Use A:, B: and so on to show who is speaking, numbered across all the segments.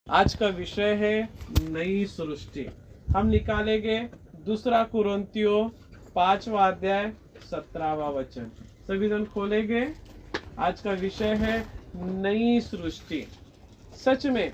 A: आज का विषय है नई सृष्टि। हम निकालेंगे 2 कुरिन्थियों 5वां अध्याय 17वां वचन। सभी जन खोलेंगे। आज का विषय है नई सृष्टि। सच में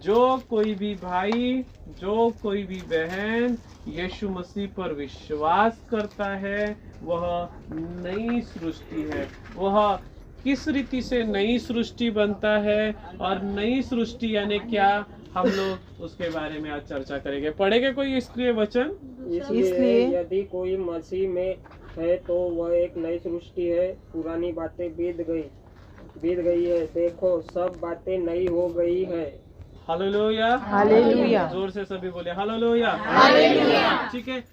A: जो कोई भी भाई, जो कोई भी बहन यीशु मसीह पर विश्वास करता है वह नई सृष्टि है। वह किस रीति से नई सृष्टि बनता है और नई सृष्टि यानी क्या, हम लोग उसके बारे में आज चर्चा करेंगे। पढ़ेंगे कोई इसलिए वचन?
B: इसलिए यदि कोई मसीह में है तो वह एक नई सृष्टि है, पुरानी बातें बीत गई है, देखो सब बातें नई हो गई है।
A: Hallelujah,
C: hallelujah.
A: जोर से सभी बोले हालेलुया,
C: हालेलुया।
A: ठीक है।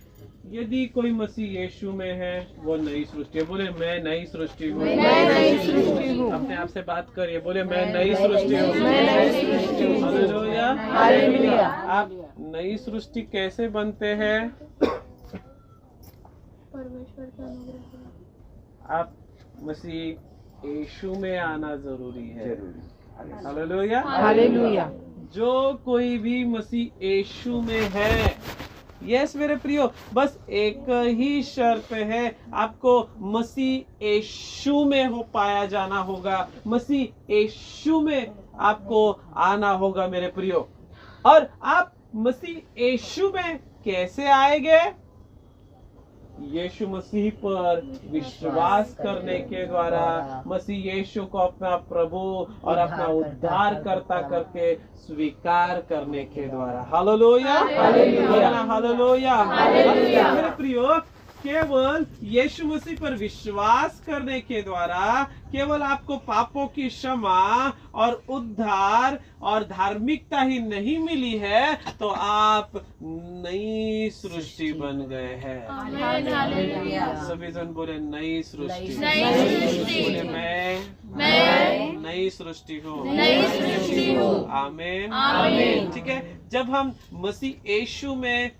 A: यदि कोई मसीह यीशु में है वो नई सृष्टि है। बोले मैं नई सृष्टि हूँ।
C: मैं नई सृष्टि हूँ।
A: अपने आप से बात करिए, बोले मैं नई सृष्टि हूँ।
C: मैं नई सृष्टि हूँ।
A: Hallelujah,
C: hallelujah.
A: आप नई सृष्टि कैसे बनते हैं?
D: परमेश्वर का अनुग्रह।
A: आप मसीह यीशु में आना जरूरी है। Hallelujah,
C: hallelujah.
A: जो कोई भी मसीह यीशु में है, यस मेरे प्रियो, बस एक ही शर्त है, आपको मसीह यीशु में हो पाया जाना होगा। मसीह यीशु में आपको आना होगा मेरे प्रियो। और आप मसीह यीशु में कैसे आएंगे? यीशु मसीह पर विश्वास करने के द्वारा, मसीह यीशु को अपना प्रभु और अपना उद्धार करता करके स्वीकार करने के द्वारा। Hallelujah, hallelujah. मेरे प्रियो, केवल यीशु मसीह पर विश्वास करने के द्वारा केवल आपको पापों की क्षमा और उद्धार और धार्मिकता ही नहीं मिली है, तो आप नई सृष्टि बन गए हैं। सभी जन बोले नई सृष्टि। बोले मैं नई सृष्टि हूँ। आमीन। ठीक है। जब हम मसीह यीशु में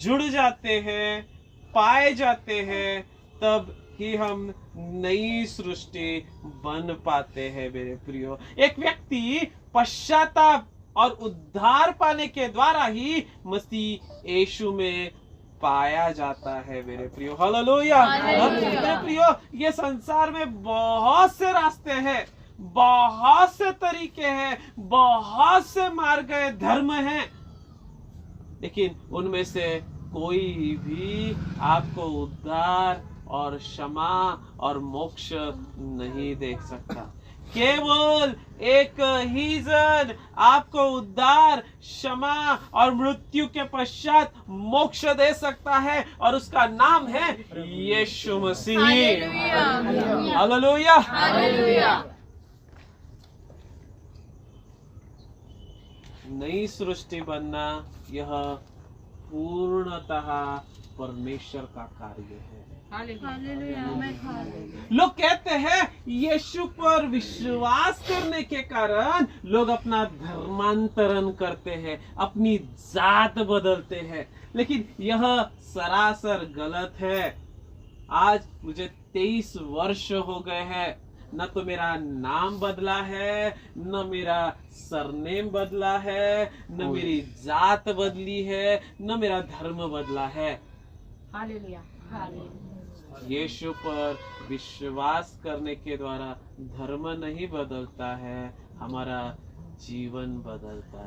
A: जुड़ जाते हैं, पाए जाते हैं, तब ही हम नई सृष्टि बन पाते हैं मेरे प्रियो। एक व्यक्ति पश्चाताप और उद्धार पाने के द्वारा ही मसीह यीशु में पाया जाता है मेरे प्रियो। हालेलुया। मेरे प्रियो, ये संसार में बहुत से रास्ते हैं, बहुत से तरीके हैं, बहुत से मार्ग धर्म हैं, लेकिन उनमें से कोई भी आपको उद्धार और क्षमा और मोक्ष नहीं दे सकता। केवल एक ही जन आपको उद्धार, क्षमा और मृत्यु के पश्चात मोक्ष दे सकता है, और उसका नाम है यीशु मसीह। हालेलुया। नई सृष्टि बनना यह पूर्णतः परमेश्वर का कार्य है। लोग कहते हैं यीशु पर विश्वास करने के कारण लोग अपना धर्मांतरण करते हैं, अपनी जात बदलते हैं, लेकिन यह सरासर गलत है। आज मुझे 23 वर्ष हो गए हैं, न तो मेरा नाम बदला है, न मेरा सरनेम बदला है, न मेरी जात बदली है, न मेरा धर्म बदला है।
C: हालेलुया।
A: यीशु पर विश्वास करने के द्वारा धर्म नहीं बदलता है, हमारा जीवन बदलता है।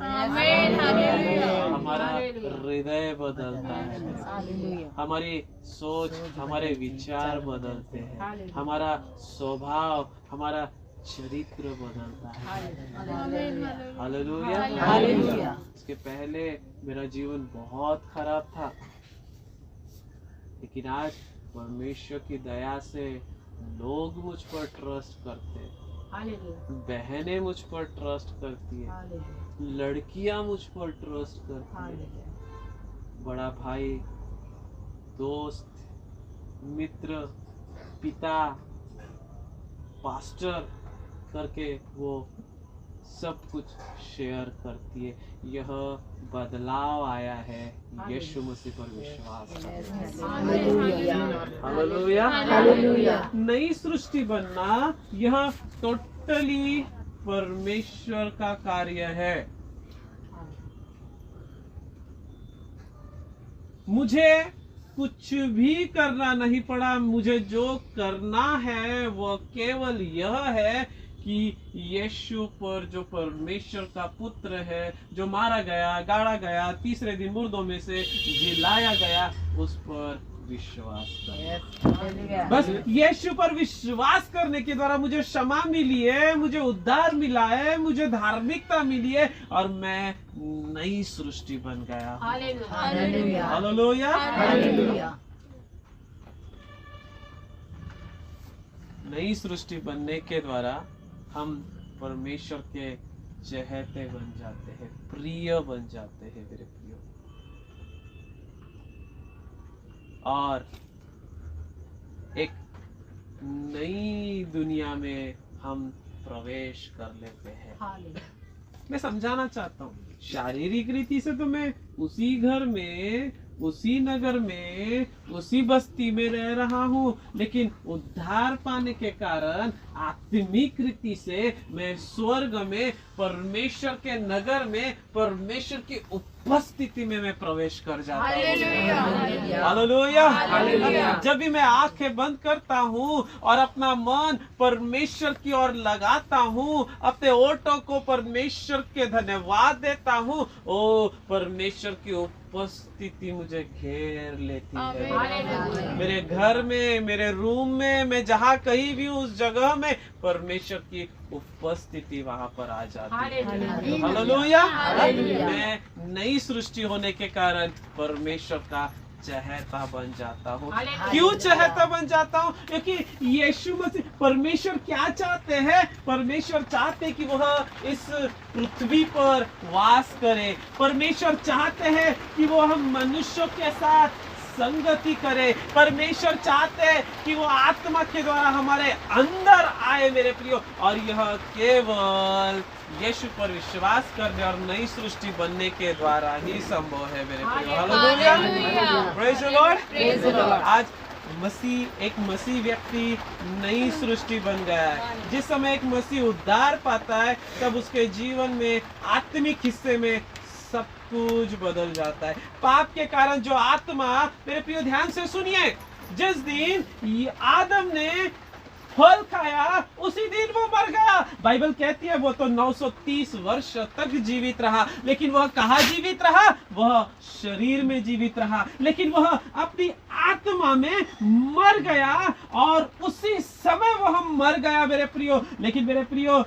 A: हमारा हृदय बदलता है, हमारी सोच, हमारे विचार बदलते हैं, हमारा स्वभाव, हमारा चरित्र बदलता है। हालेलुया। इसके पहले मेरा जीवन बहुत खराब था, लेकिन आज परमेश्वर की दया से लोग मुझ पर ट्रस्ट करते हैं, बहनें मुझ पर ट्रस्ट करती है, लड़कियां मुझ पर ट्रस्ट करती है, बड़ा भाई, दोस्त, मित्र, पिता, पास्टर करके वो सब कुछ शेयर करती है। यह बदलाव आया है यीशु मसीह पर विश्वास करके। हालेलुया। नई सृष्टि बनना यह टोटली परमेश्वर का कार्य है। मुझे कुछ भी करना नहीं पड़ा। मुझे जो करना है वो केवल यह है कि यीशु पर, जो परमेश्वर का पुत्र है, जो मारा गया, गाड़ा गया, तीसरे दिन मुर्दों में से जिलाया गया, उस पर विश्वास करें। बस यीशु पर विश्वास करने के द्वारा मुझे क्षमा मिली है, मुझे उद्धार मिला है, मुझे धार्मिकता मिली है और मैं नई सृष्टि बन गया।
C: हालेलुया।
A: हालेलुया।
C: हालेलुया।
A: नई सृष्टि बनने के द्वारा हम परमेश्वर के चहेते बन जाते हैं, प्रिय बन जाते हैं मेरे प्रिय। और एक नई दुनिया में हम प्रवेश कर लेते हैं। मैं समझाना चाहता हूँ, शारीरिक रीति से तो मैं उसी घर में, उसी नगर में, उसी बस्ती में रह रहा हूँ, लेकिन उद्धार पाने के कारण आत्मिक रीति से मैं स्वर्ग में, परमेश्वर के नगर में, परमेश्वर की उपस्थिति में मैं प्रवेश कर जाता हूँ। हालेलुया। जब भी मैं आंखें बंद करता हूँ और अपना मन परमेश्वर की ओर लगाता हूँ, अपने ओठों को परमेश्वर के धन्यवाद देता हूँ, ओ परमेश्वर की उपस्थिति मुझे घेर लेती है। मेरे घर में, मेरे रूम में, मैं जहाँ कहीं भी हूँ, उस जगह में परमेश्वर की उपस्थिति वहाँ पर आ जाती है। हालेलुया। मैं नई सृष्टि होने के कारण परमेश्वर का चहेता बन जाता हूँ। क्यों चहेता बन जाता हूँ? क्योंकि यीशु मसीह, परमेश्वर क्या चाहते हैं? परमेश्वर चाहते हैं कि वह इस पृथ्वी पर वास करे। परमेश्वर चाहते हैं कि वो हम मनुष्यों के साथ संगति करे। परमेश्वर चाहते हैं कि वो आत्मा के द्वारा हमारे अंदर आए मेरे प्रियो, और यह केवल यीशु पर विश्वास करने और नई सृष्टि बनने के द्वारा ही संभव है मेरे प्रियो। Hallelujah. Praise the Lord.
C: Praise the Lord.
A: आज एक मसीह व्यक्ति नई सृष्टि बन गया है। जिस समय एक मसीह उद्धार पाता है, तब उसके जीवन में, आत्मिक हिस्से में सब कुछ बदल जाता है। पाप के कारण जो आत्मा, मेरे प्रियो ध्यान से सुनिए, जिस दिन आदम ने फल खाया उसी दिन वो मर गया। बाइबल कहती है वो तो 930 वर्ष तक जीवित रहा, लेकिन वह कहाँ जीवित रहा? वह शरीर में जीवित रहा, लेकिन वह अपनी आत्मा में मर गया, और उसी समय वह मर गया मेरे प्रियो। लेकिन मेरे प्रियो,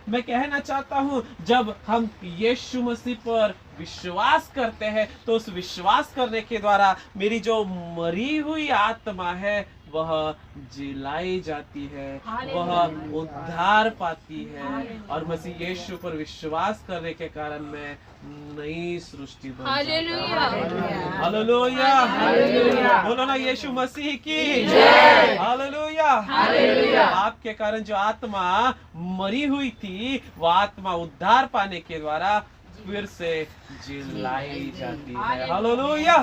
A: मैं कहना चाहता हूँ, जब हम यीशु मसीह पर विश्वास करते हैं, तो उस विश्वास करने के द्वारा मेरी जो मरी हुई आत्मा है वह जिलाई जाती है, वह उद्धार पाती है, और मसीह यीशु पर विश्वास करने के कारण मैं नई सृष्टि बन जाता हूं। हालेलुया। बोलो ना यीशु मसीह की जय। हालेलुया। आपके कारण जो आत्मा मरी हुई थी, वो आत्मा उद्धार पाने के द्वारा फिर से जिलाई जाती है। हालेलुया।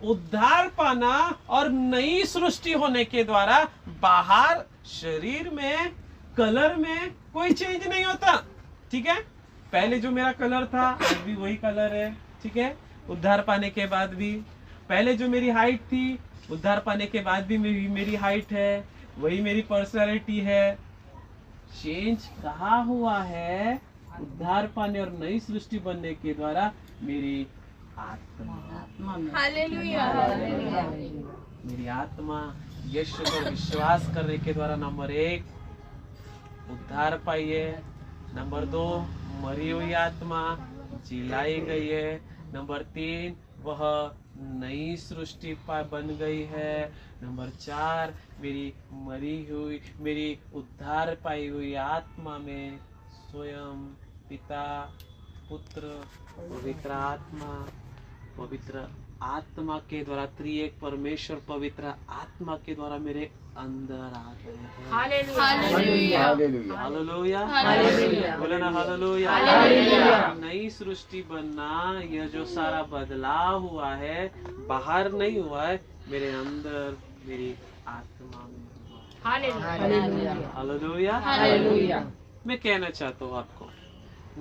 A: उद्धार पाना और नई सृष्टि होने के द्वारा बाहर शरीर में, कलर में कोई चेंज नहीं होता। ठीक है, पहले जो मेरा कलर था आज भी वही कलर है। ठीक है, उद्धार पाने के बाद भी। पहले जो मेरी हाइट थी, उद्धार पाने के बाद भी मेरी हाइट है, वही मेरी पर्सनालिटी है। चेंज कहाँ हुआ है? उद्धार पाने और नई सृष्टि बनने के द्वारा मेरी आत्मा।
D: हालेलुया।
A: मेरी आत्मा यीशु पर विश्वास करने के द्वारा नंबर 1 उद्धार पाई है, नंबर 2 मरी हुई आत्मा जिलाई गई है, नंबर 3 वह नई सृष्टि बन गई है, नंबर 4 मेरी उद्धार पाई हुई आत्मा में स्वयं पिता, पुत्र, पवित्र आत्मा के द्वारा त्रिएक परमेश्वर पवित्र आत्मा के द्वारा मेरे अंदर आ गए हैं। हालेलुया। बोले ना हालेलुया। नई सृष्टि बनना, यह जो सारा बदलाव हुआ है बाहर नहीं हुआ है, मेरे अंदर मेरी आत्मा में हुआ। हालेलुया। मैं कहना चाहता हूँ आपको,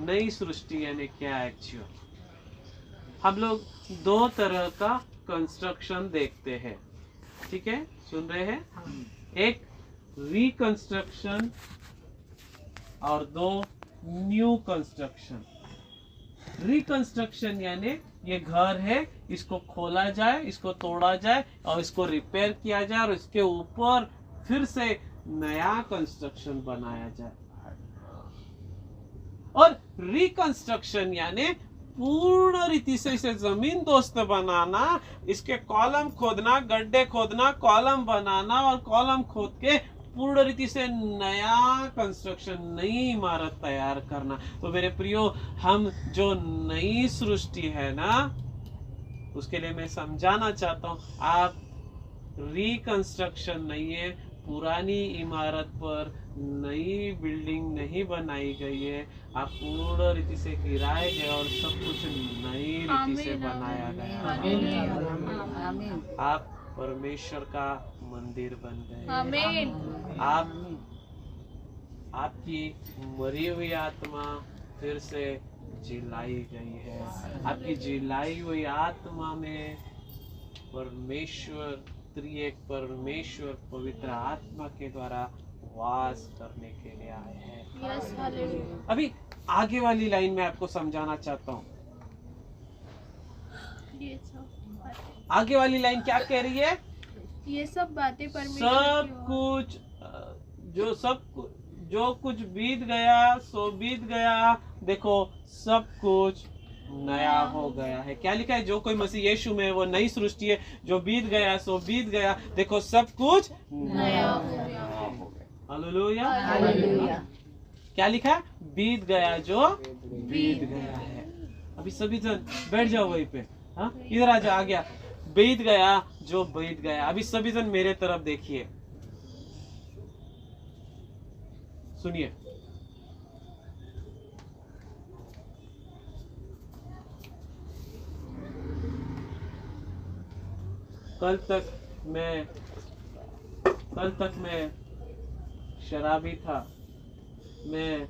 A: नई सृष्टि यानी क्या एक्चुअल? हम लोग दो तरह का कंस्ट्रक्शन देखते हैं, ठीक है, सुन रहे हैं? एक रिकंस्ट्रक्शन और दो न्यू कंस्ट्रक्शन। रिकंस्ट्रक्शन यानी ये घर है, इसको खोला जाए, इसको तोड़ा जाए और इसको रिपेयर किया जाए और इसके ऊपर फिर से नया कंस्ट्रक्शन बनाया जाए। और रिकंस्ट्रक्शन यानी पूर्ण रीति से इसे जमीन दोस्त बनाना, इसके कॉलम खोदना, गड्ढे खोदना, कॉलम बनाना और कॉलम खोद के पूर्ण रीति से नया कंस्ट्रक्शन, नई इमारत तैयार करना। तो मेरे प्रियो, हम जो नई सृष्टि है ना, उसके लिए मैं समझाना चाहता हूँ, आप रिकंस्ट्रक्शन नहीं है, पुरानी इमारत पर नई बिल्डिंग नहीं बनाई गई है, आप पूर्ण रीति से गिराए गए और सब कुछ नई रीति से बनाया गया।
C: आमीन।
A: आप परमेश्वर का मंदिर बन गए।
D: आमीन।
A: आप, आपकी मरी हुई आत्मा फिर से जिलाई गई है। आपकी जिलाई हुई आत्मा में परमेश्वर, त्रिएक परमेश्वर पवित्र आत्मा के द्वारा वास करने के लिए आए हैं।
D: Yes, hallelujah.
A: अभी आगे वाली लाइन में आपको समझाना चाहता हूँ। आगे वाली लाइन क्या कह रही है?
D: ये सब बातें परमेश्वर
A: सब
D: की ओर।
A: कुछ जो कुछ बीत गया सो बीत गया, देखो सब कुछ नया हो गया है। क्या लिखा है? जो कोई मसीह यीशु में है वो नई सृष्टि है, जो बीत गया सो बीत गया, देखो सब कुछ
D: नया हो गया।
A: हालेलुया।
C: हालेलुया।
A: क्या लिखा है? बीत गया जो बीत गया है। अभी सभी जन बैठ जाओ वहीं पे। हाँ, इधर आ जाओ, आ गया। बीत गया जो बीत गया। अभी सभी जन मेरे तरफ देखिए, सुनिए। कल तक मैं शराबी था, मैं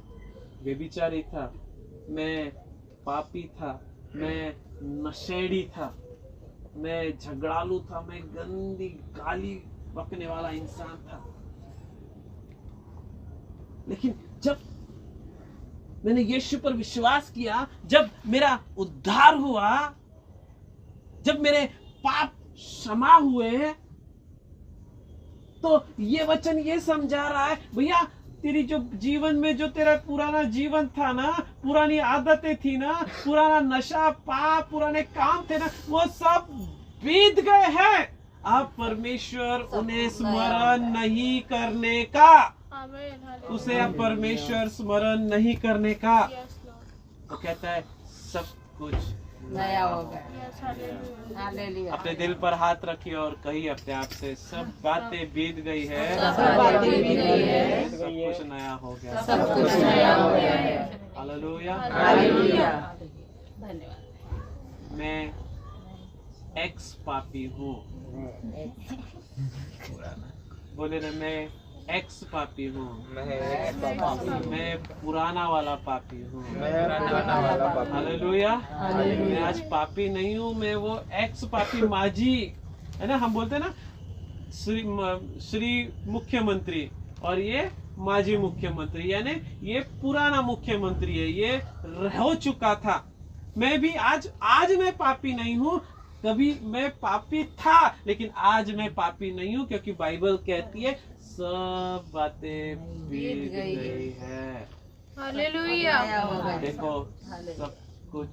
A: व्यभिचारी था, मैं पापी था, मैं नशेड़ी था, मैं झगड़ालू था, मैं गंदी गाली बकने वाला इंसान था। लेकिन जब मैंने यीशु पर विश्वास किया, जब मेरा उद्धार हुआ, जब मेरे पाप क्षमा हुए, तो ये वचन ये समझा रहा है, भैया तेरी जो जीवन में जो तेरा पुराना जीवन था ना, पुरानी आदतें थी ना, पुराना नशा, पाप, पुराने काम थे ना, वो सब बीत गए हैं। अब परमेश्वर उन्हें स्मरण नहीं करने का,
D: आमीन, हालेलुया।
A: उसे अब परमेश्वर स्मरण नहीं करने का।
D: Yes Lord.
A: वो कहता है सब कुछ
C: नया हो गया।
D: Yes, hallelujah.
C: हालेलुया।
A: अपने दिल पर हाथ रखिए और कहिए अपने आप से, सब बातें बीत गई है,
C: सब बातें बीत गई है,
A: सब कुछ नया हो गया।
C: सब कुछ नया हो गया है।
A: हालेलुया।
C: हालेलुया। धन्यवाद।
A: मैं एक्स पापी हूँ, बोले ना, मैं एक्स पापी हूँ, मैं पुराना वाला पापी हूँ। हालेलुया। मैं आज पापी नहीं हूँ, मैं वो एक्स पापी माजी है ना, हम बोलते हैं ना, श्री मुख्यमंत्री और ये माजी मुख्यमंत्री, यानी ये पुराना मुख्यमंत्री है, ये हो चुका था। मैं भी आज मैं पापी नहीं हूँ, कभी मैं पापी था, लेकिन आज मैं पापी नहीं हूँ, क्योंकि बाइबल कहती है सब बातें बीत गई है।
D: हालेलुया।
C: नया हो गया।
A: देखो सब कुछ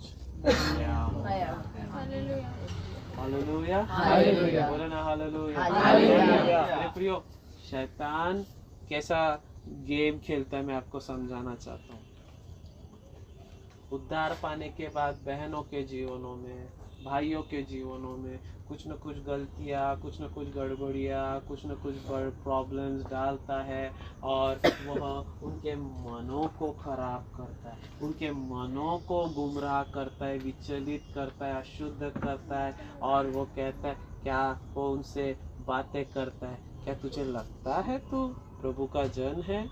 A: नया हो गया।
D: हालेलुया।
A: हालेलुया।
C: हालेलुया।
A: बोलो ना हालेलुया।
C: हालेलुया।
A: मेरे प्रियो, शैतान कैसा गेम खेलता है मैं आपको समझाना चाहता हूँ। उद्धार पाने के बाद बहनों के जीवनों में, भाइयों के जीवनों में कुछ न कुछ गलतियाँ, कुछ न कुछ गड़बड़ियाँ, कुछ न कुछ प्रॉब्लम्स डालता है और वह उनके मनों को खराब करता है, उनके मनों को गुमराह करता है, विचलित करता है, अशुद्ध करता है। और वो कहता है, क्या वो उनसे बातें करता है, क्या तुझे लगता है तू प्रभु का जन है?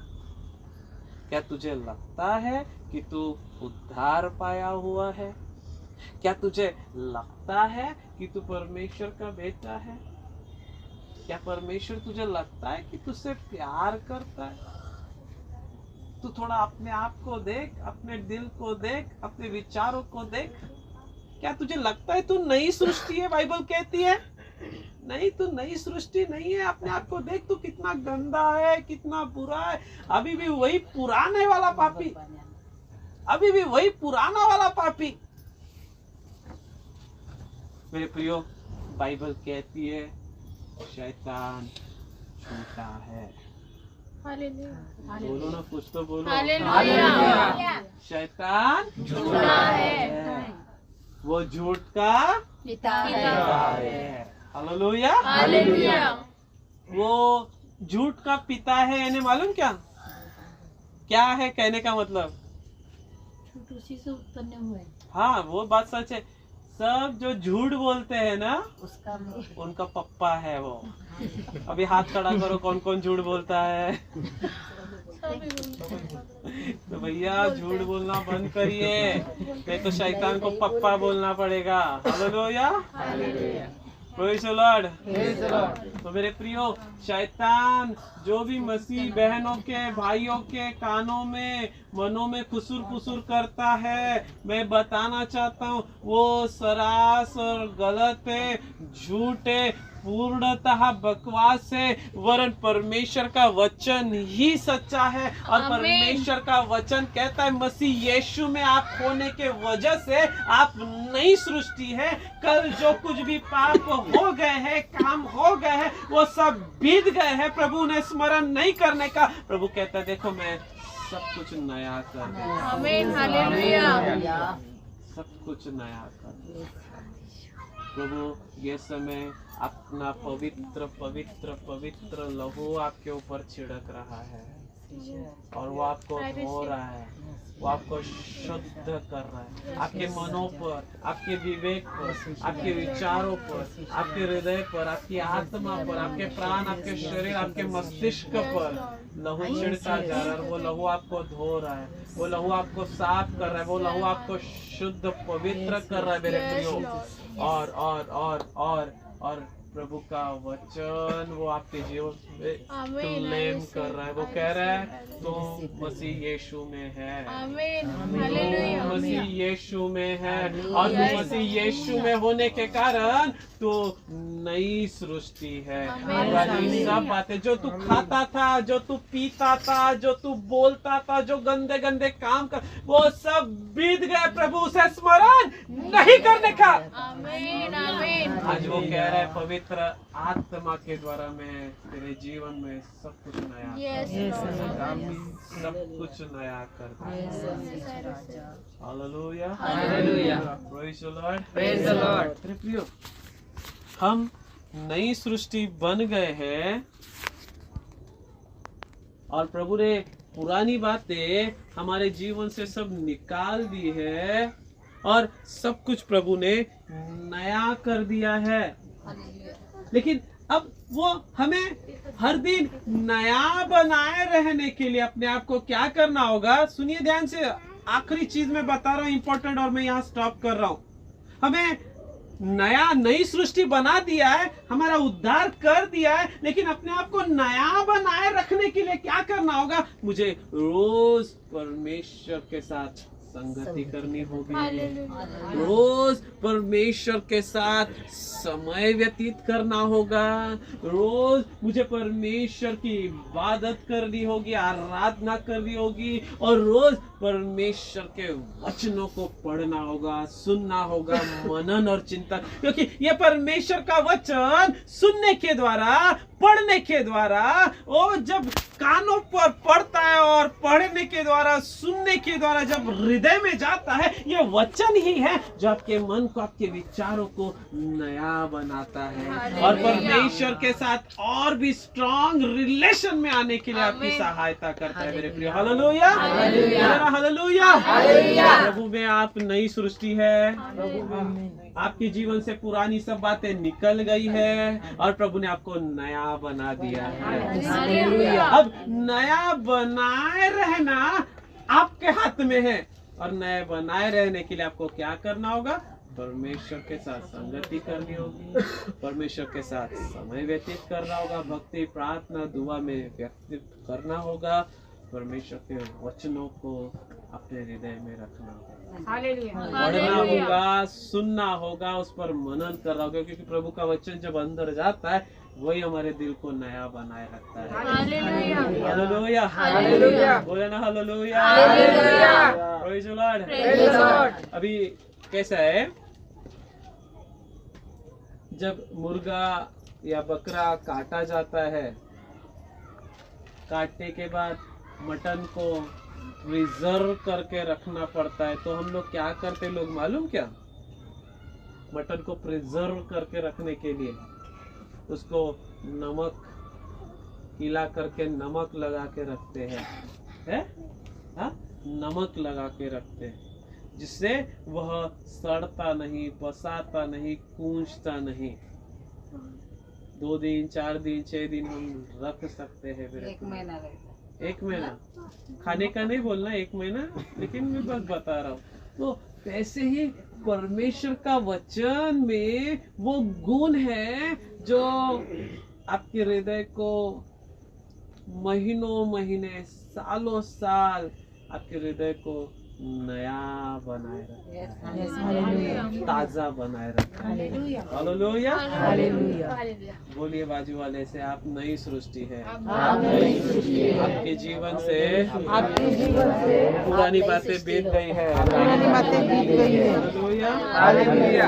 A: क्या तुझे लगता है कि तू उद्धार पाया हुआ है? क्या तुझे लगता है कि तू परमेश्वर का बेटा है? क्या परमेश्वर तुझे लगता है कि तुझसे प्यार करता है? तू थोड़ा अपने आप को देख, अपने दिल को देख, अपने विचारों को देख। क्या तुझे लगता है तू नई सृष्टि है? बाइबल कहती है नहीं, तू नई सृष्टि नहीं है। अपने आप को देख, तू कितना गंदा है, कितना बुरा है। अभी भी वही पुराने वाला पापी, अभी भी वही पुराना वाला पापी। मेरे प्रियो, बाइबल कहती है शैतान झूठा है।
D: हालेलुया।
A: बोलो ना, कुछ तो बोलो।
D: हालेलुया।
A: शैतान
D: झूठा है।
A: वो झूठ का
C: पिता
A: पिता है। हालेलुया।
D: हालेलुया।
A: वो झूठ का पिता है, यानी मालूम क्या है कहने का मतलब?
C: उसी से उत्पन्न हुए
A: हाँ, वो बात सच है। सब जो झूठ बोलते हैं ना,
C: उसका
A: उनका पप्पा है वो। अभी हाथ खड़ा करो, कौन कौन झूठ बोलता है? तो भैया झूठ बोलना बंद करिए, नहीं तो शैतान को पप्पा बोलना पड़ेगा। हालेलुया। Praise the Lord. तो मेरे प्रियो, शैतान जो भी मसीह बहनों के, भाइयों के कानों में, मनों में खुसुर करता है, मैं बताना चाहता हूँ वो सरासर गलत है, झूठ है, पूर्णतः बकवास है। वरन परमेश्वर का वचन ही सच्चा है। और
D: आमीन।
A: परमेश्वर का वचन कहता है मसीह यीशु में आप होने के वजह से आप नई सृष्टि है। कल जो कुछ भी पाप हो गए हैं, काम हो गए हैं, वो सब बीत गए हैं। प्रभु ने स्मरण नहीं करने का। प्रभु कहता है देखो मैं सब कुछ नया कर दूंगा।
D: आमीन। हालेलुया।
A: सब कुछ नया कर दूंगा। प्रभु ये समय अपना पवित्र पवित्र पवित्र लहू आपके ऊपर छिड़क रहा है और वो आपको धो रहा है, वो आपको शुद्ध कर रहा है। आपके मनों पर, आपके विवेक पर, आपके विचारों पर, आपके हृदय पर, आपकी आत्मा पर, आपके प्राण, आपके शरीर, आपके मस्तिष्क पर लहू छिड़का जा रहा है। वो लहू आपको धो रहा है, वो लहू आपको साफ कर रहा है, वो लहू आपको शुद्ध पवित्र कर रहा है मेरे प्रियो। और प्रभु का वचन वो आपके जीवन में क्लेम कर रहा है। वो कह रहा है तुम मसीह यीशु में है।
D: आमीन।
A: तुम
D: हालेलुया।
A: मसीह यीशु में है और तुम मसीह यीशु में होने के कारण तो नई सृष्टि है। पुरानी सब बातें जो तू खाता था, जो तू पीता था, जो तू बोलता था, जो गंदे गंदे काम कर, वो सब बीत गए। प्रभु उसे स्मरण नहीं करने का।
D: आमीन। आमीन।
A: आज वो कह रहा है पवित्र आत्मा के द्वारा मैं तेरे जीवन में सब कुछ नया
D: Yes,
A: सब कुछ नया कर दूंगा। Hallelujah.
B: Hallelujah.
A: Praise the Lord.
B: Praise the Lord.
A: मेरे प्रियो, हम नई सृष्टि बन गए हैं और प्रभु ने पुरानी बातें हमारे जीवन से सब निकाल दी है और सब कुछ प्रभु ने नया कर दिया है। लेकिन अब वो हमें हर दिन नया बनाए रहने के लिए अपने आप को क्या करना होगा? सुनिए ध्यान से, आखिरी चीज मैं बता रहा हूँ इंपॉर्टेंट, और मैं यहाँ स्टॉप कर रहा हूँ। हमें नई सृष्टि बना दिया है, हमारा उद्धार कर दिया है, लेकिन अपने आप को नया बनाए रखने के लिए क्या करना होगा? मुझे रोज परमेश्वर के साथ संगति करनी होगी,
D: हालेलुया।
A: रोज परमेश्वर के साथ समय व्यतीत करना होगा, रोज मुझे परमेश्वर की इबादत करनी होगी, आराधना करनी होगी, और रोज परमेश्वर के वचनों को पढ़ना होगा, सुनना होगा, मनन और चिंतन। क्योंकि ये परमेश्वर का वचन सुनने के द्वारा, पढ़ने के द्वारा, वो जब कानों पर पढ़ता है और पढ़ने के द्वारा, सुनने के द्वारा जब हृदय में जाता है, ये वचन ही है जो आपके मन को, आपके विचारों को नया बनाता है और परमेश्वर के साथ और भी स्ट्रॉन्ग रिलेशन में आने के लिए आपकी सहायता करता है मेरे प्रिय। हालेलुया। हालेलुया। प्रभु में आप नई सृष्टि है। आपके जीवन से पुरानी सब बातें निकल गई है और प्रभु ने आपको नया बना दिया है।
D: हालेलुया।
A: अब नया बनाए रहना आपके हाथ में है। और नए बनाए रहने के लिए आपको क्या करना होगा? परमेश्वर के साथ संगति करनी होगी, परमेश्वर के साथ समय व्यतीत करना होगा, भक्ति प्रार्थना दुआ में व्यतीत करना होगा, परमेश्वर के वचनों को अपने हृदय में रखना होगा, पढ़ना होगा, सुनना होगा, उस पर मनन करना होगा, क्योंकि प्रभु का वचन जब अंदर जाता है वही हमारे दिल को नया बनाए रखता है। हालेलुया, हालेलुया, बोले ना हालेलुया, प्रेज़ द लॉर्ड। अभी कैसा है, जब मुर्गा या बकरा काटा जाता है, काटने के बाद मटन को प्रिजर्व करके रखना पड़ता है, तो हम लोग क्या करते लोग मालूम क्या? मटन को प्रिजर्व करके रखने के लिए उसको नमक गीला करके नमक लगा के रखते हैं, हाँ? नमक लगा के रखते हैं, जिससे वह सड़ता नहीं, बसाता नहीं, कूंजता नहीं। 2 दिन 4 दिन 6 दिन हम रख सकते हैं। फिर 1 महीना खाने का नहीं बोलना, 1 महीना, लेकिन मैं बस बता रहा हूँ। तो ऐसे ही परमेश्वर का वचन में वो गुण है जो आपके हृदय को महीनों महीने, सालों साल आपके हृदय को नया बनाए रखता, ताजा बनाए रखता। Hallelujah, hallelujah. बोलिए बाजू वाले से, आप नई सृष्टि है। आपके जीवन से पुरानी बातें बीत गई है। Hallelujah, hallelujah.